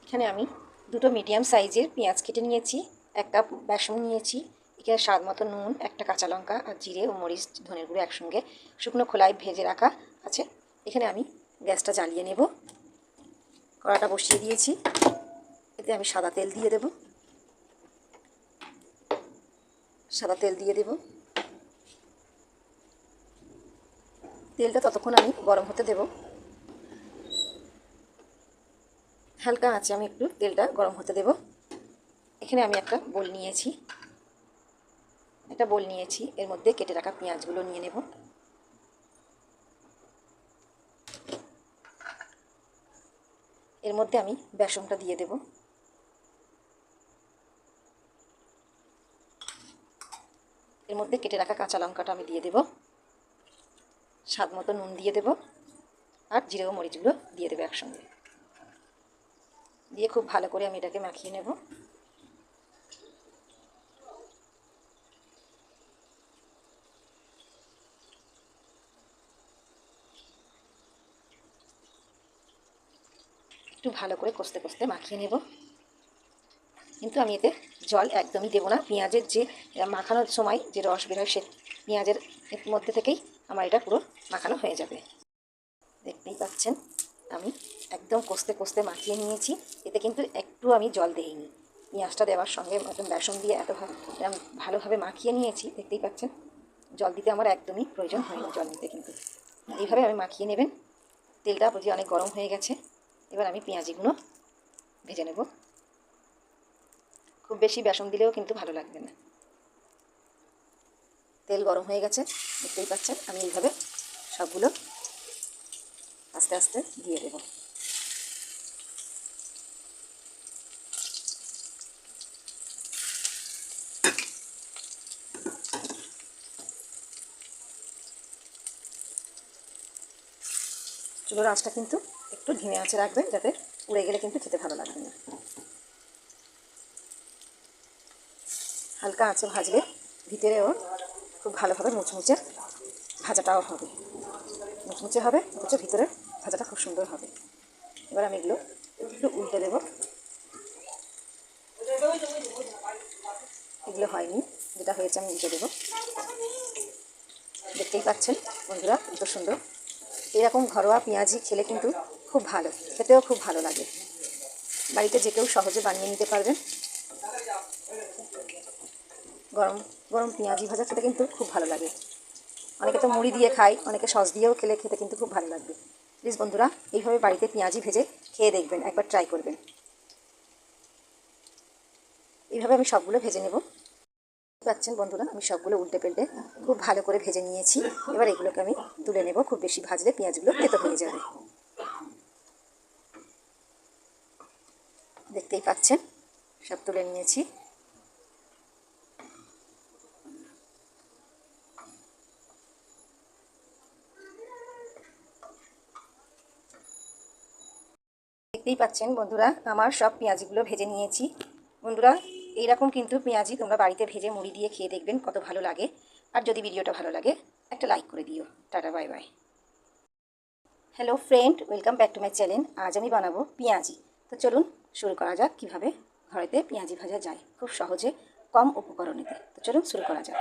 এখানে আমি দুটো মিডিয়াম সাইজের পেঁয়াজ কেটে নিয়েছি, এক কাপ বেসন নিয়েছি, এখানে স্বাদ মতো নুন, একটা কাঁচা লঙ্কা আর জিরে ও মরিচ ধনের গুঁড়ো একসঙ্গে শুকনো খোলায় ভেজে রাখা আছে। এখানে আমি গ্যাসটা জ্বালিয়ে নেব, কড়াটা বসিয়ে দিয়েছি। এতে আমি সাদা তেল দিয়ে দেব, তেলটা ততক্ষণ আমি গরম হতে দেব। হালকা আঁচে আমি একটু তেলটা গরম হতে দেব। এখানে আমি একটা বোল নিয়েছি, এর মধ্যে কেটে রাখা পেঁয়াজগুলো নিয়ে নেব। এর মধ্যে আমি বেসনটা দিয়ে দেব। এর মধ্যে কেটে রাখা কাঁচা লঙ্কাটা আমি দিয়ে দেব, স্বাদ মতো নুন দিয়ে দেব, আর জিরে ও মরিচগুলো দিয়ে দেবো একসঙ্গে। দিয়ে খুব ভালো করে আমি এটাকে মাখিয়ে নেব। একটু ভালো করে কষতে কষতে মাখিয়ে নেব, কিন্তু আমি এতে জল একদমই দেবো না। পেঁয়াজের যে মাখানোর সময় যে রস বেরোয় সে পেঁয়াজের মধ্যে থেকেই আমার এটা পুরো মাখানো হয়ে যাবে। দেখতেই পাচ্ছেন আমি একদম কষতে কষতে মাখিয়ে নিয়েছি, এতে কিন্তু একটু আমি জল দিইনি। পেঁয়াজটা দেওয়ার সঙ্গে বেসন দিয়ে এত ভালোভাবে মাখিয়ে নিয়েছি, দেখতেই পাচ্ছেন জল দিতে আমার একদমই প্রয়োজন হয়নি জল দিতে। কিন্তু এইভাবে আমি মাখিয়ে নেবেন। তেলটা বুঝি অনেক গরম হয়ে গেছে, এবার আমি পেঁয়াজিগুলো ভেজে নেব। খুব বেশি বেসন দিলেও কিন্তু ভালো লাগবে না। তেল গরম হয়ে গেছে, দেখতেই পাচ্ছেন। আমি এইভাবে সবগুলো আস্তে আস্তে দিয়ে দেব। চুলোর আঁচটা কিন্তু একটু ধিমে আঁচে রাখবেন, যাতে উড়ে গেলে কিন্তু খেতে ভালো লাগবে না। হালকা আঁচে ভাজলে ভিতরেও খুব ভালোভাবে মুচমুচে ভাজাটাও হবে, মুচমুচে হবে, অথচ ভিতরে ভাজাটা খুব সুন্দর হবে। এবার আমি এগুলো একটু উল্টে দেব। এগুলো হয়নি, যেটা হয়েছে আমি উল্টে দেবো। দেখতেই পাচ্ছেন বন্ধুরা কত সুন্দর। এরকম ঘরোয়া পেঁয়াজি খেলে কিন্তু খুব ভালো, খেতেও খুব ভালো লাগে। বাড়িতে যে কেউ সহজে বানিয়ে নিতে পারবেন। গরম গরম পেঁয়াজি ভাজা খেতে কিন্তু খুব ভালো লাগে। অনেকে তো মুড়ি দিয়ে খায়, অনেকে সস দিয়েও খেতে কিন্তু খুব ভালো লাগবে। প্লিজ বন্ধুরা এইভাবে বাড়িতে পেঁয়াজি ভেজে খেয়ে দেখবেন, একবার ট্রাই করবেন। এইভাবে আমি সবগুলো ভেজে নেব। পাচ্ছেন বন্ধুরা আমি সবগুলো উল্টে পেল্টে খুব ভালো করে ভেজে নিয়েছি। এবার এগুলোকে আমি তুলে নেব, খুব বেশি ভাজলে পেঁয়াজগুলো তেতো হয়ে যাবে। দেখতেই পাচ্ছেন সব তুলে নিয়েছি। দেখতেই পাচ্ছেন বন্ধুরা আমার সব পেঁয়াজিগুলো ভেজে নিয়েছি। বন্ধুরা এইরকম কিন্তু পেঁয়াজি তোমরা বাড়িতে ভেজে মুড়ি দিয়ে খেয়ে দেখবেন কত ভালো লাগে। আর যদি ভিডিওটা ভালো লাগে একটা লাইক করে দিও। Tata, bye bye. Hello friend, welcome back to my channel. আজ আমি বানাবো পেঁয়াজি। তো চলুন শুরু করা যাক কীভাবে ঘরেতে পেঁয়াজি ভাজা যায় খুব সহজে কম উপকরণেতে। তো চলুন শুরু করা যাক।